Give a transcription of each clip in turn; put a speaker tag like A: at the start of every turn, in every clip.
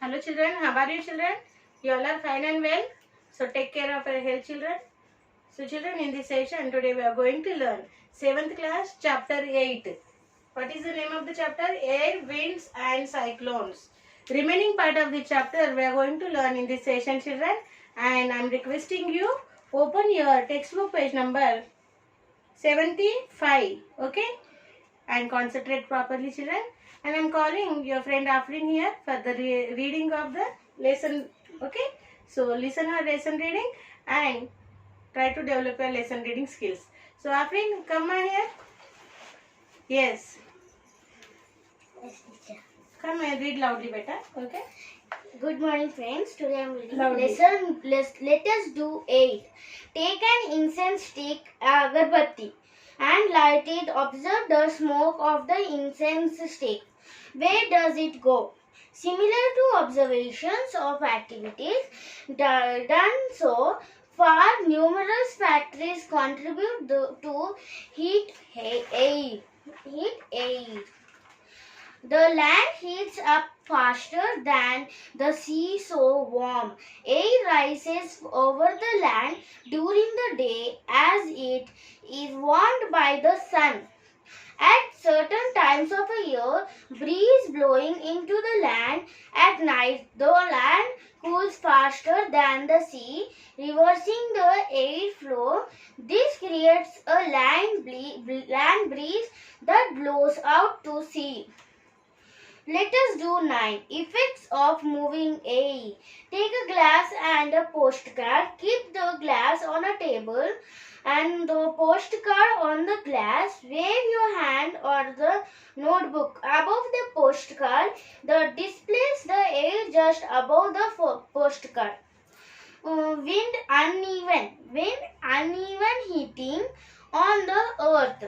A: Hello children, how are you children? You all are fine and well. So take care of your health children. So children, in this session today we are going to learn 7th class chapter 8. What is the name of the chapter? Air, winds and cyclones. Remaining part of the chapter we are going to learn in this session children, and I am requesting you open your textbook page number 75, okay, and concentrate properly children. And I am calling your friend Afrin here for the reading of the lesson, okay. So listen her lesson reading and try to develop your lesson reading skills. So Afrin, come here. Yes,
B: Yes, teacher.
A: come and read loudly better, okay.
B: Good morning, friends. Today I am reading
A: Loudly.
B: lesson. Let us do 8. Take an incense stick, agarbatti, and light it. Observe the smoke of the incense stick. Where does it go? Similar to observations of activities done so far, numerous factories contribute to heat air. The land heats up faster than the sea, so warm air rises over the land during the day as it is warmed by the sun. At certain times of a year, breeze blowing into the land at night, the land cools faster than the sea, reversing the air flow. This creates a land breeze that blows out to sea. Let us do 9. Effects of moving air. Take a glass and a postcard. Keep the glass on a table and the postcard on the glass. Wave your hand or the notebook above the postcard that displays the air just above the postcard. Wind uneven. Wind uneven heating on the earth.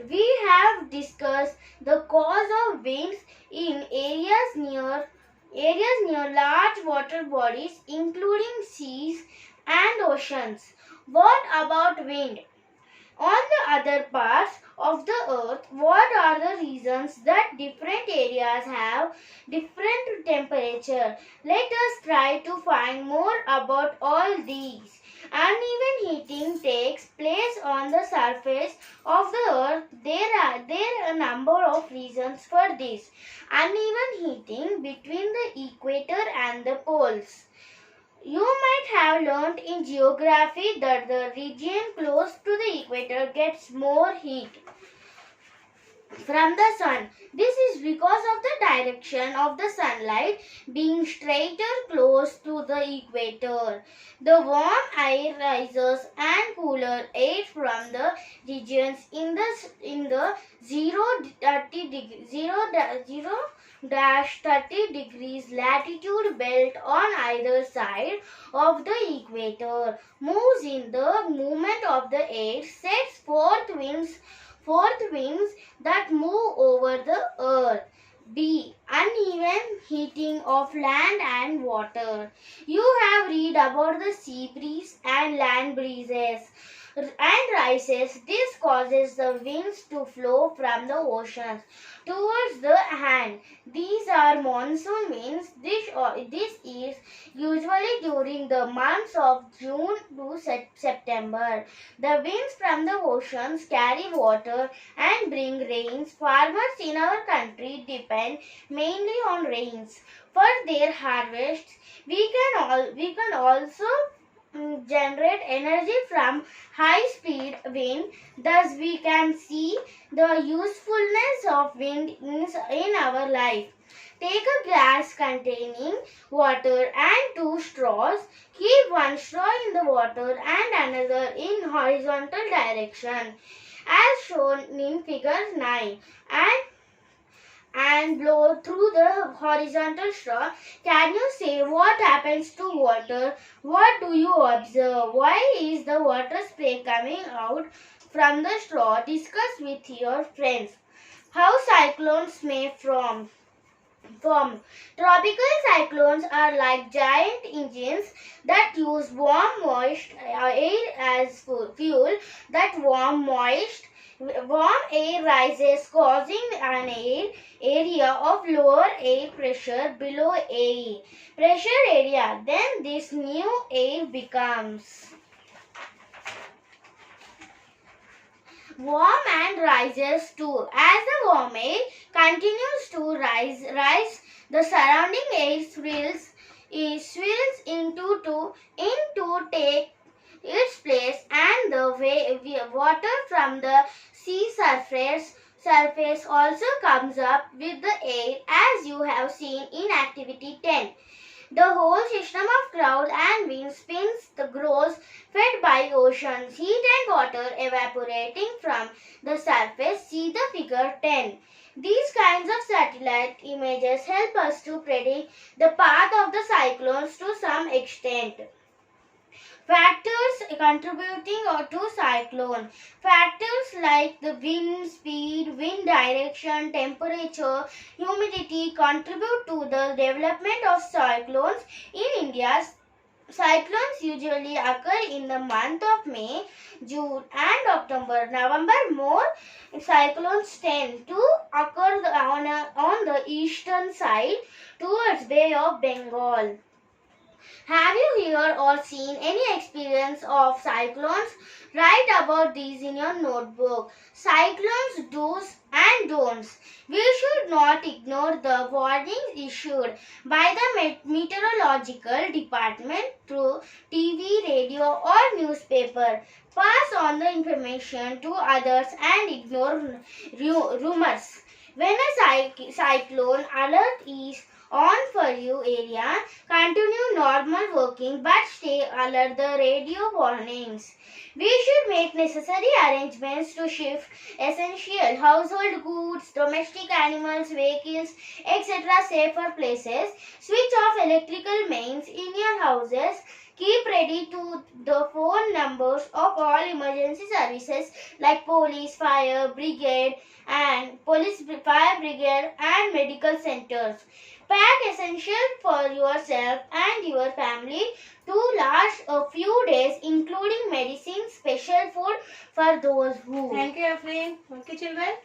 B: We have discussed the cause of winds in areas near large water bodies, including seas and oceans. What about wind? On the other parts of the earth, what are the reasons that different areas have different temperature? Let us try to find more about all these. Uneven heating takes place on the surface of the earth. There are a number of reasons for this. Uneven heating between the equator and the poles. You might have learnt in geography that the region close to the equator gets more heat from the sun. This is because of the direction of the sunlight being straighter close to the equator. The warm air rises and cooler air from the regions in the 0-30 degrees latitude belt on either side of the equator moves in the movement of the air, sets forth winds that move over the earth. B. Uneven heating of land and water. You have read about the sea breeze and land breezes and rises. This causes the winds to flow from the oceans towards the land. These are monsoon winds. This is usually during the months of June to September. The winds from the oceans carry water and bring rains. Farmers in our country depend mainly on rains for their harvests. We can also generate energy from high speed wind. Thus we can see the usefulness of wind in our life. Take a glass containing water and 2 straws. Keep one straw in the water and another in horizontal direction as shown in figure 9 and blow through the horizontal straw. Can you say what happens to water? What do you observe? Why is the water spray coming out from the straw? Discuss with your friends. How cyclones may form. Tropical cyclones are like giant engines that use warm moist air as fuel. That warm moist Warm air rises, causing an area of lower air pressure below air pressure area. Then this new air becomes warm and rises too. As the warm air continues to rise, the surrounding air swirls into take its place, and the water from the sea surface also comes up with the air, as you have seen in activity 10. The whole system of cloud and wind spins the grows fed by oceans, heat and water evaporating from the surface. See the figure 10. These kinds of satellite images help us to predict the path of the cyclones to some extent. Factors contributing to cyclone. Factors like the wind speed, wind direction, temperature, humidity contribute to the development of cyclones in India. Cyclones usually occur in the month of May, June and October. November, more cyclones tend to occur on the eastern side towards Bay of Bengal. Have you heard or seen any experience of cyclones? Write about these in your notebook. Cyclones do's and don'ts. We should not ignore the warnings issued by the meteorological department through TV, radio or newspaper. Pass on the information to others and ignore rumors. When a cyclone alert is on for you area, continue normal working but stay alert the radio warnings. We should make necessary arrangements to shift essential household goods, domestic animals, vehicles, etc. safer places. Switch off electrical mains in your houses. Keep ready to the phone numbers of all emergency services like police, fire brigade and fire brigade and medical centers. Pack essentials for yourself and your family to last a few days, including medicine, special food for those who.
A: Thank you, Afrin. Okay, children.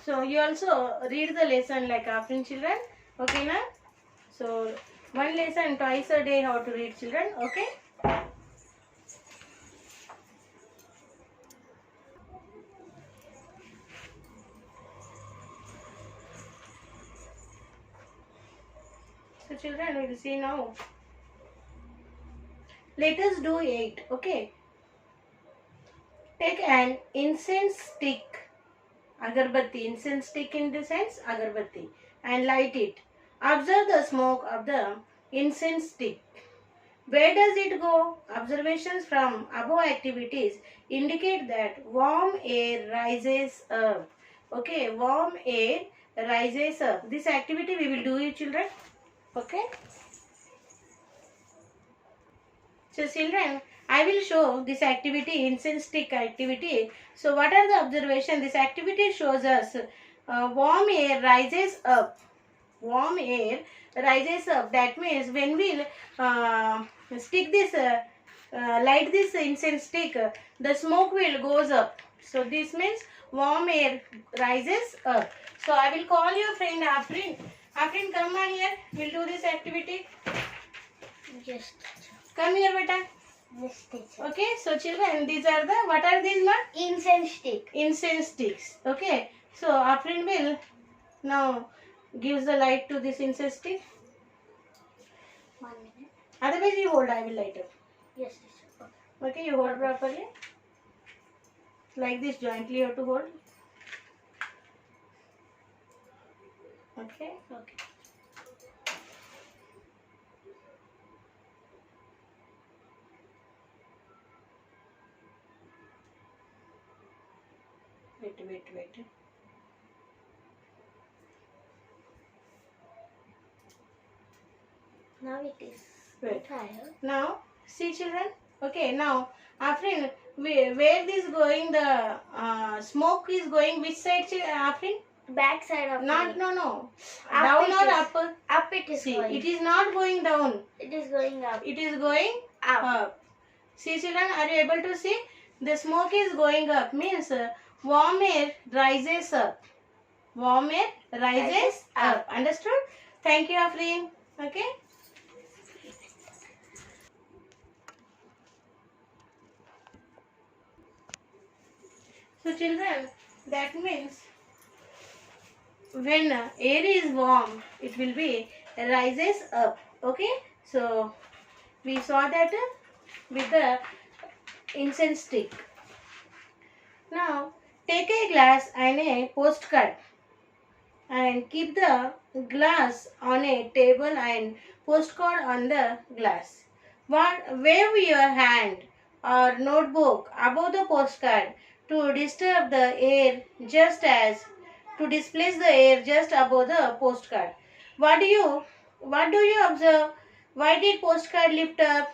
A: So you also read the lesson like Afrin, children. Okay, na? So one lesson twice a day how to read, children. Okay. So children, we will see now. Let us do 8. Okay. Take an incense stick, agarbatti, incense stick in the sense agarbatti, and light it. Observe the smoke of the incense stick. Where does it go? Observations from above activities indicate that warm air rises up. Okay, warm air rises up. This activity we will do it, children. Okay. So children, I will show this activity, incense stick activity. So what are the observations? This activity shows us warm air rises up. Warm air rises up. That means when we stick this, light this incense stick, the smoke will goes up. So this means warm air rises up. So I will call your friend Afrin. Afrin, come on here. We'll do this activity.
B: Yes.
A: Come here, beta.
B: Yes, teacher.
A: Okay, so children, these are the, what are these, ma?
B: Incense stick.
A: Incense sticks. Okay, so Afrin will now gives the light to this incense stick.
B: 1 minute.
A: Otherwise you hold, I will light up.
B: Yes, teacher.
A: Okay, you hold properly. Like this, jointly you have to hold. Okay, okay. Wait.
B: Now it is
A: Wait.
B: fire.
A: Now, see children. Okay, now, Afrin, where this going, the smoke is going, which side, Afrin?
B: Back side of
A: Not,
B: it.
A: no.
B: Up
A: Down
B: it
A: or
B: is.
A: up?
B: Up it is
A: See,
B: going.
A: it is not going down.
B: It is going up.
A: It is going
B: Up.
A: up. See children, are you able to see? The smoke is going up. Means Warm air rises up. Warm air rises up. Understood? Thank you, Afreen. Okay. So children, that means when air is warm, it will be rises up. Okay. So we saw that with the incense stick. Now take a glass and a postcard and keep the glass on a table and postcard on the glass. Wave your hand or notebook above the postcard to disturb the air just as to displace the air just above the postcard. What do you observe? Why did postcard lift up?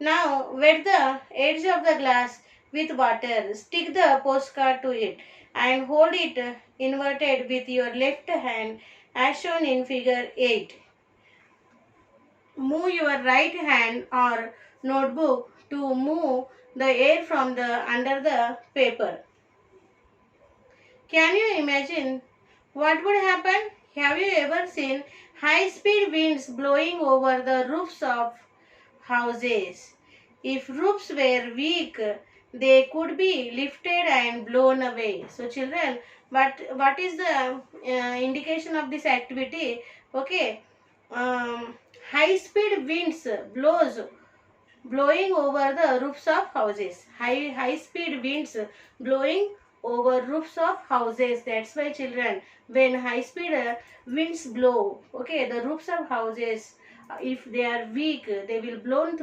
A: Now wet the edge of the glass with water. Stick the postcard to it and hold it inverted with your left hand as shown in figure 8. Move your right hand or notebook to move the air from the under the paper. Can you imagine what would happen? Have you ever seen high speed winds blowing over the roofs of houses? If roofs were weak, they could be lifted and blown away. So children, what is the indication of this activity? Okay, um, high speed winds blowing over the roofs of houses. High speed winds blowing over roofs of houses. That's why children, when high speed winds blow, okay, the roofs of houses, if they are weak, they will blown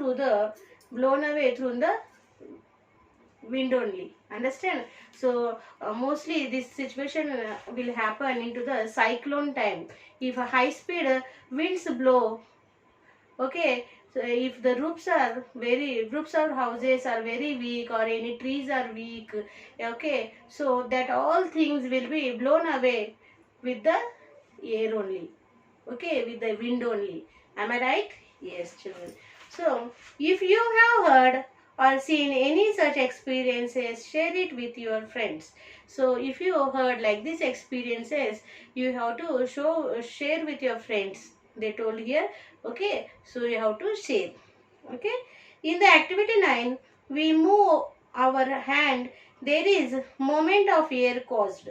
A: away through the wind only. Understand? So mostly this situation will happen into the cyclone time. If a high speed winds blow, okay, so if the roofs of houses are very weak or any trees are weak, okay, so that all things will be blown away with the air only, okay, with the wind only. Am I right? Yes, children. So if you have heard or seen any such experiences, share it with your friends. So if you heard like these experiences, you have to share with your friends. They told here, okay, so you have to share. Okay. In the activity 9, we move our hand. There is movement of air caused.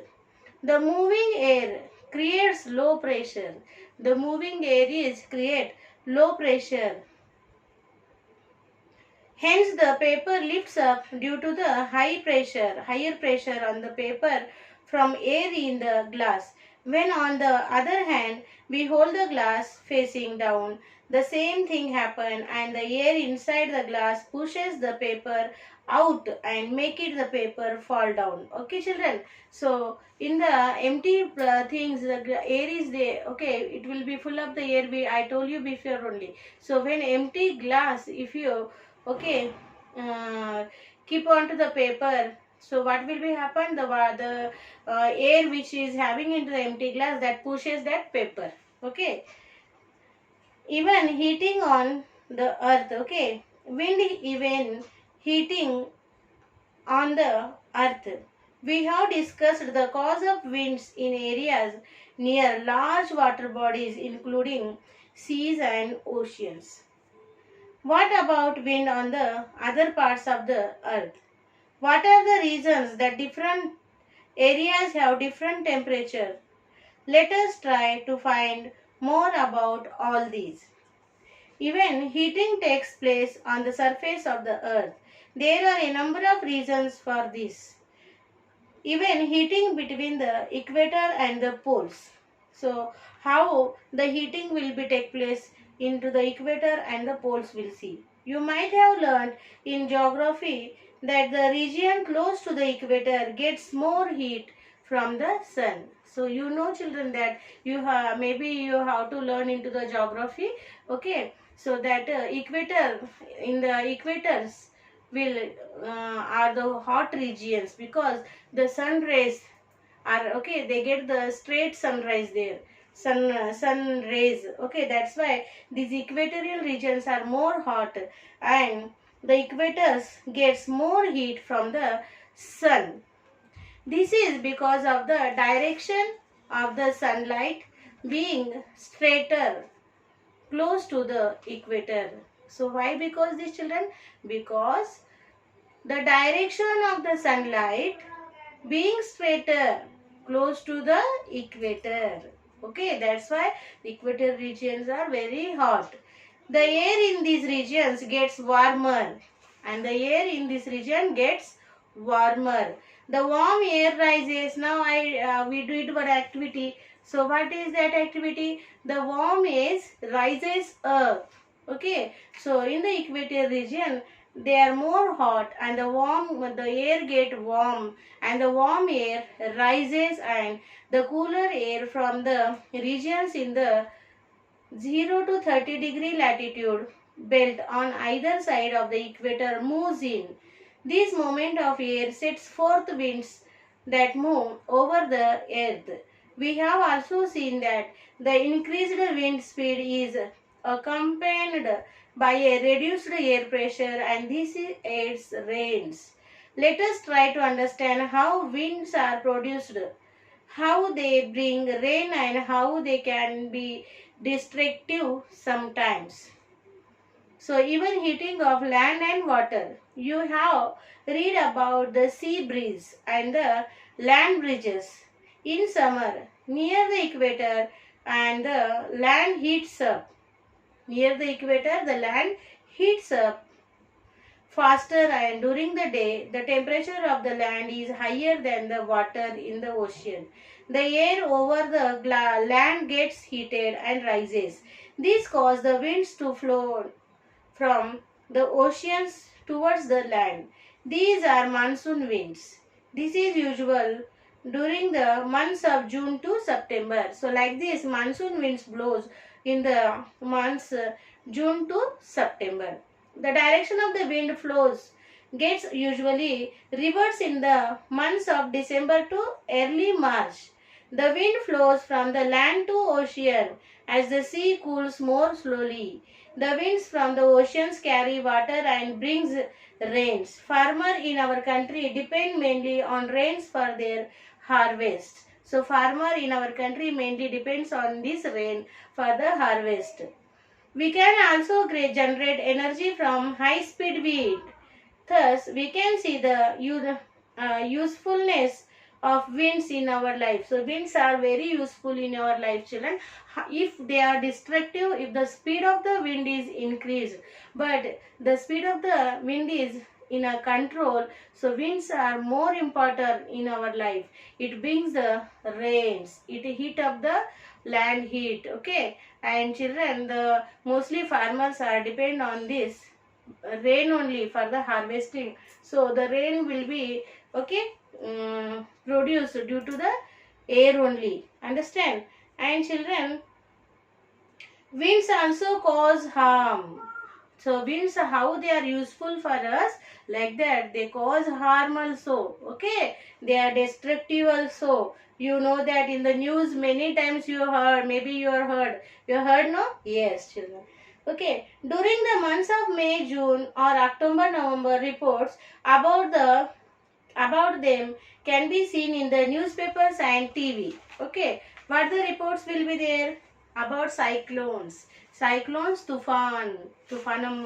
A: The moving air creates low pressure. The moving air is create low pressure. Hence the paper lifts up due to the higher pressure on the paper from air in the glass. When on the other hand we hold the glass facing down, the same thing happen and the air inside the glass pushes the paper out and make it the paper fall down. Okay children, so in the empty things the air is there, okay, it will be full of the air, I told you before only. So when empty glass, if you okay, keep on to the paper, so what will be happen, the air which is having into the empty glass, that pushes that paper. Okay, even heating on the earth, okay, wind even heating on the earth. We have discussed the cause of winds in areas near large water bodies including seas and oceans. What about wind on the other parts of the earth? What are the reasons that different areas have different temperature? Let us try to find more about all these. Even heating takes place on the surface of the earth. There are a number of reasons for this. Even heating between the equator and the poles. So how the heating will be take place into the equator and the poles, will see. You might have learned in geography that the region close to the equator gets more heat from the sun. So you know children that you have, maybe you have to learn into the geography, okay, so that equator, in the equators will are the hot regions, because the sun rays are, okay, they get the straight sunrise there, sun rays, okay, that's why these equatorial regions are more hot and the equators gets more heat from the sun. This is because of the direction of the sunlight being straighter close to the equator. So why because these children? Because the direction of the sunlight being straighter close to the equator. Okay, that's why the equator regions are very hot. The air in these regions gets warmer, and the air in this region gets warmer. The warm air rises. Now we did one activity. So what is that activity? The warm air rises up. Okay, so in the equator region they are more hot, and the air get warm, and the warm air rises, and the cooler air from the regions in the 0 to 30-degree latitude belt on either side of the equator moves in. This movement of air sets forth winds that move over the earth. We have also seen that the increased wind speed is accompanied by a reduced air pressure, and this aids rains. Let us try to understand how winds are produced, how they bring rain, and how they can be destructive sometimes. So even heating of land and water. You have read about the sea breeze and the land bridges. In summer, near the equator, and the land heats up. Near the equator, the land heats up faster, and during the day the temperature of the land is higher than the water in the ocean. The air over the land gets heated and rises. This causes the winds to flow from the oceans towards the land. These are monsoon winds. This is usual during the months of June to September. So like this monsoon winds blows in the months June to September. The direction of the wind flows gets usually reverts in the months of December to early March. The wind flows from the land to ocean as the sea cools more slowly. The winds from the oceans carry water and brings rains. Farmers in our country depend mainly on rains for their harvest. So farmer in our country mainly depends on this rain for the harvest. We can also generate energy from high speed wind. Thus, we can see the usefulness of winds in our life. So, winds are very useful in our life, children. If they are destructive, if the speed of the wind is increased, but the speed of the wind is in a control, so winds are more important in our life. It brings the rains, it heat up the land heat. Okay, and children, the mostly farmers are depend on this rain only for the harvesting. So the rain will be okay produced due to the air only. Understand? And children, winds also cause harm. So winds, how they are useful for us, like that they cause harm also. Okay, they are destructive also. You know that in the news many times you heard, maybe you heard, no? Yes, children. Okay, during the months of May, June, or October, November, reports about them can be seen in the newspapers and TV. Okay, what the reports will be there about cyclones. Cyclones, తుఫానం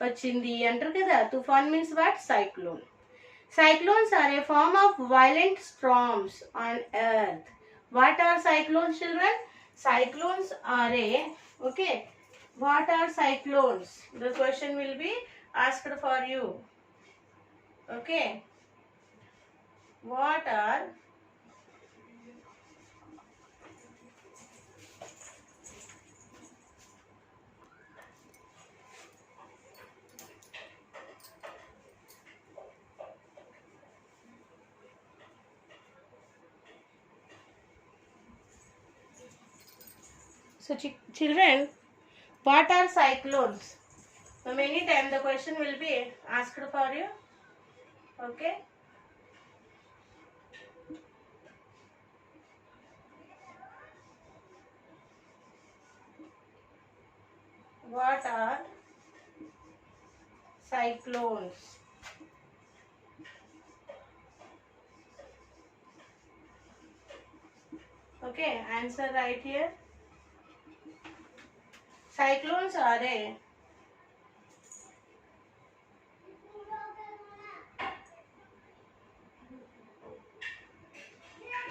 A: వచ్చింది అంటారు కదా. తుఫాన్ means what? Cyclone. Cyclones are a form of violent storms on earth. What are cyclones, children? Cyclones are okay. What are cyclones? The question will be asked for you. Okay. What are children, what are cyclones? So many times the question will be asked for you. Okay. What are cyclones? Okay, answer right here. Cyclones are a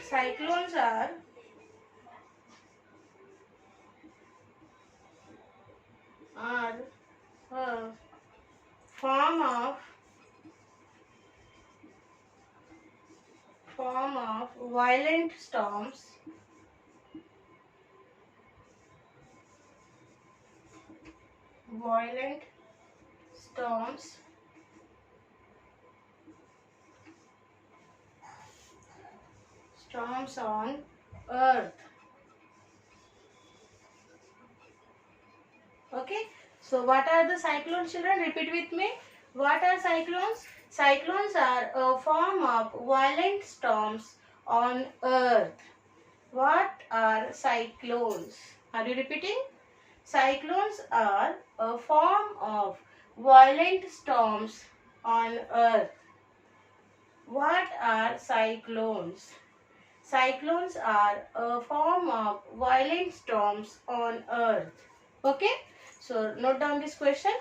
A: cyclones are a form of violent storms violent storms storms on earth. Okay, so what are the cyclones, children? Repeat with me. What are cyclones? Cyclones are a form of violent storms on earth. What are cyclones? Are you repeating? Cyclones are a form of violent storms on earth. What are cyclones? Cyclones are a form of violent storms on earth. Okay? So note down this question.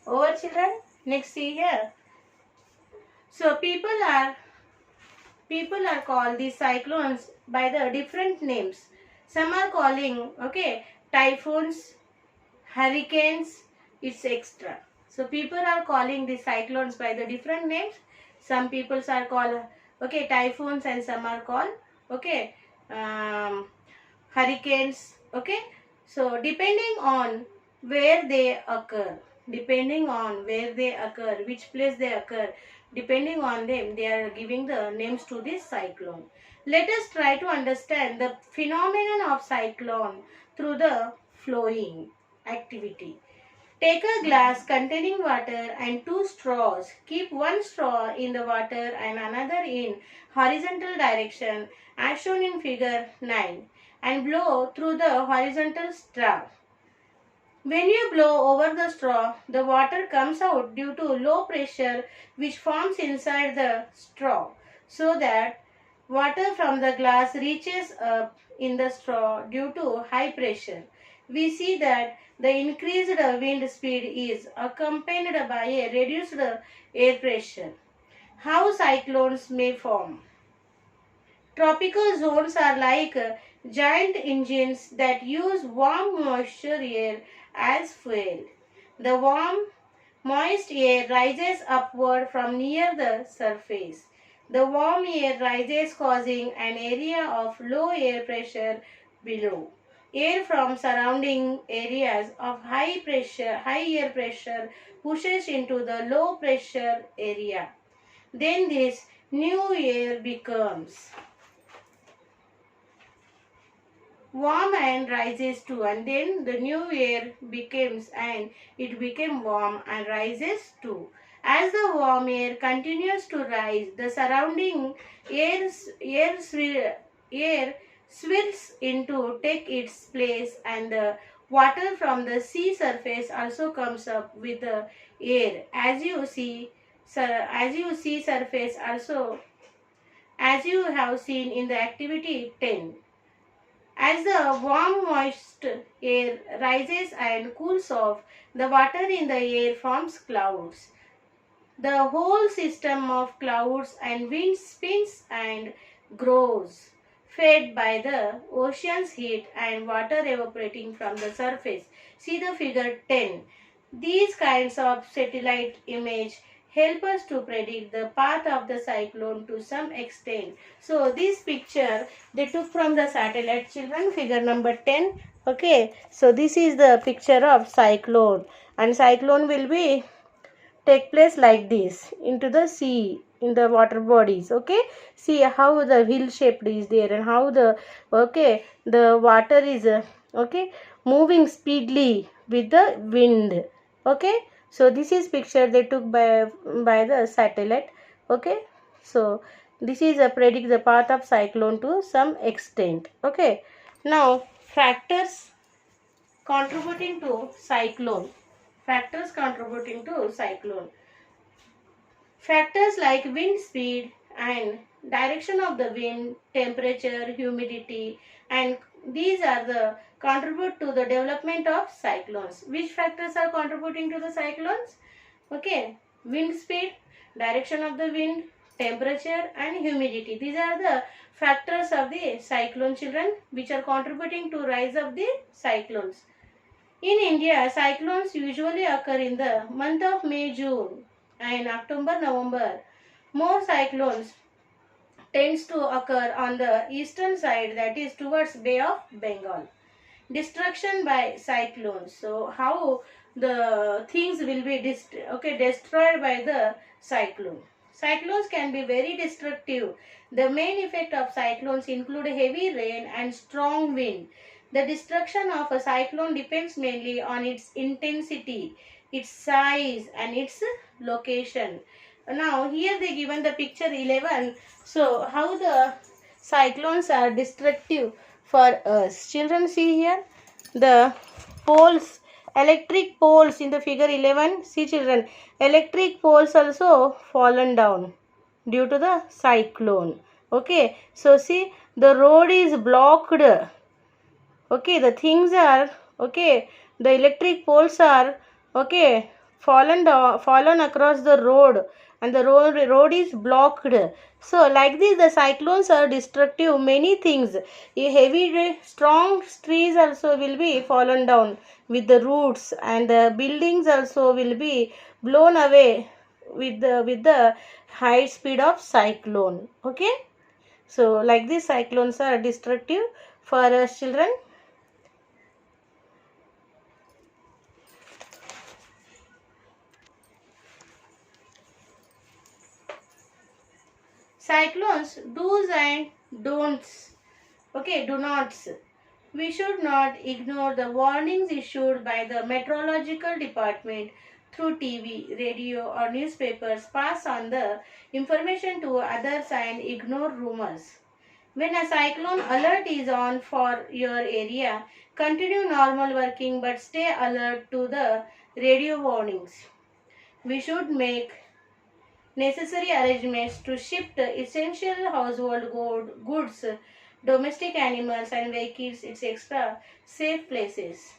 A: Over, children. Next, see here. So people are called these cyclones by the different names. Some are calling, okay, typhoons, hurricanes, it's extra. So people are calling these cyclones by the different names. Some people are called, okay, typhoons, and some are called, okay, hurricanes. Okay, so depending on where they occur, which place they occur, depending on them, they are giving the names to this cyclone. Let us try to understand the phenomenon of cyclone through the flowing activity. Take a glass containing water and two straws. Keep one straw in the water and another in horizontal direction as shown in figure 9, and blow through the horizontal straw. When you blow over the straw, the water comes out due to low pressure which forms inside the straw, so that water from the glass reaches up in the straw due to high pressure. We see that the increased wind speed is accompanied by a reduced air pressure. How cyclones may form? Tropical zones are like giant engines that use warm moisture air as fuel. The warm, moist air rises upward from near the surface. The warm air rises causing an area of low air pressure below. Air from surrounding areas of high air pressure pushes into the low pressure area. Then this new air becomes warm and rises too, and then the new air becomes and it became warm and rises too. As the warm air continues to rise, the surrounding air swirls into take its place, and the water from the sea surface also comes up with the air. As you see surface also, as you have seen in the activity 10. As the warm moist air rises and cools off, the water in the air forms clouds. The whole system of clouds and wind spins and grows, fed by the ocean's heat and water evaporating from the surface. See the figure 10. These kinds of satellite image help us to predict the path of the cyclone to some extent. So this picture they took from the satellite, children, figure number 10. Okay, so this is the picture of cyclone, and cyclone will be take place like this into the sea, in the water bodies. Okay, see how the hill shaped is there, and how the, okay, the water is okay, moving speedily with the wind. Okay, so this is picture they took by the satellite. Okay, so this is a predict the path of cyclone to some extent. Okay, now factors contributing to cyclone. Factors contributing to cyclone. Factors like wind speed and direction of the wind, temperature, humidity, and these are the contribute to the development of cyclones. Which factors are contributing to the cyclones? Okay, wind speed, direction of the wind, temperature, and humidity. These are the factors of the cyclone, children, which are contributing to rise of the cyclones. In India, cyclones usually occur in the month of May, June, and October, November. More cyclones tends to occur on the eastern side, that is towards Bay of Bengal. Destruction by cyclones. So how the things will be destroyed by the cyclone. Cyclones can be very destructive. The main effect of cyclones include heavy rain and strong wind. The destruction of a cyclone depends mainly on its intensity, its size, and its location. Now here they given the picture 11. So how the cyclones are destructive for us. Children, see here the poles, electric poles in the figure 11. See children, electric poles also fallen down due to the cyclone. Okay, so see the road is blocked. Okay, the things are, okay, the electric poles are, okay, fallen across the road, and the road is blocked. So like this the cyclones are destructive many things. A heavy strong trees also will be fallen down with the roots, and the buildings also will be blown away with the high speed of cyclone. Okay, so like this cyclones are destructive for us, children. Cyclones, do's and don'ts. Okay, do nots. We should not ignore the warnings issued by the meteorological department through TV, radio, or newspapers. Pass on the information to others and ignore rumors. When a cyclone alert is on for your area, continue normal working but stay alert to the radio warnings. We should make necessary arrangements to shift essential household goods, domestic animals, and vehicles its extra safe places.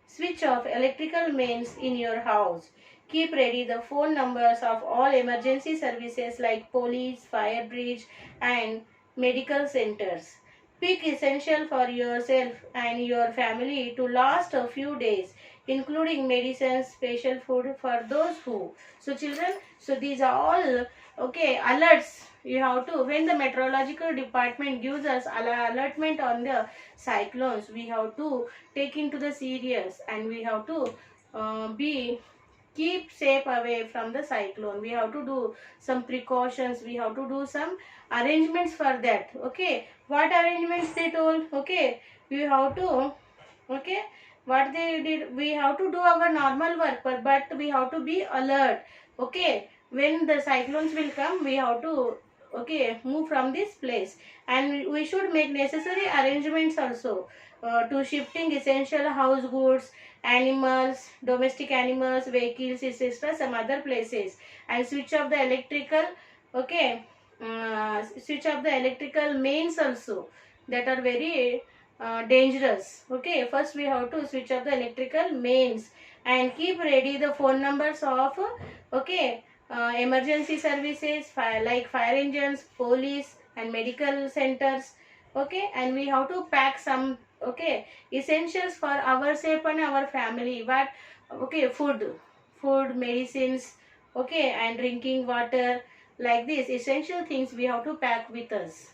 A: Switch off electrical mains in your house. Keep ready the phone numbers of all emergency services like police, fire bridge, and medical centers. Pick essential for yourself and your family to last a few days, including medicines, special food for those who. So children, so these are all, okay, alerts. You have to, when the meteorological department gives us alertment on the cyclones, we have to take into the serious, and we have to be keep safe away from the cyclone. We have to do some precautions, we have to do some arrangements for that. Okay, what arrangements they told? Okay, we have to, okay, what they did, we have to do our normal work, but we have to be alert. Okay, when the cyclones will come, we have to, okay, move from this place, and we should make necessary arrangements also to shifting essential house goods, animals, domestic animals, vehicles, etc., some other places, and switch off the electrical, okay, switch off the electrical mains also, that are very dangerous. Okay, first we have to switch off the electrical mains, and keep ready the phone numbers of, okay, emergency services, like fire engines, police, and medical centers. Okay, and we have to pack some, okay, essentials for ourselves and our family. But okay, food, medicines, Okay, and drinking water, like this essential things we have to pack with us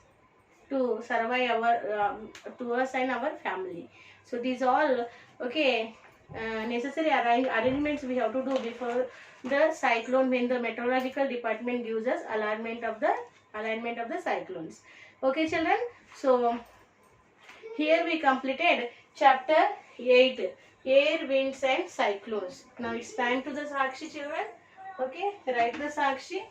A: to survive our to us and our family. So these all, okay, necessary arrangements we have to do before the cyclone, when the meteorological department gives us alignment of the cyclones. Okay children, so here we completed chapter 8, air, winds and cyclones. Now it's time to the Sakshi children. Okay, write the Sakshi.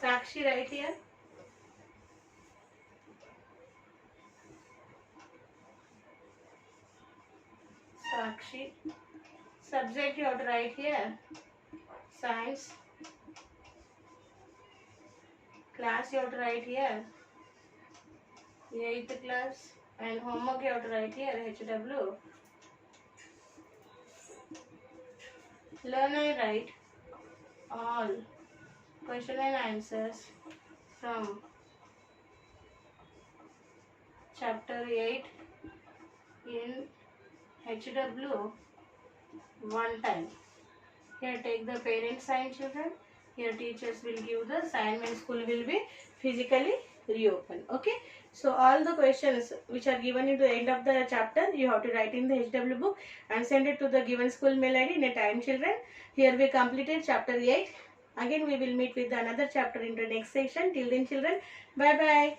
A: Sakshi right here. Sakshi. Subject you have to write here. Science. Class you have to write here. 8th class. And homework you have to write here. HW. Learn and write all question and answers from chapter 8 in HW one time. Here take the parent sign children. Here teachers will give the sign when school will be physically reopened. Okay. So all the questions which are given in the end of the chapter, you have to write in the HW book and send it to the given school mail ID in a time children. Here we completed chapter 8. Again we will meet with another chapter in the next session. Till then children, bye bye.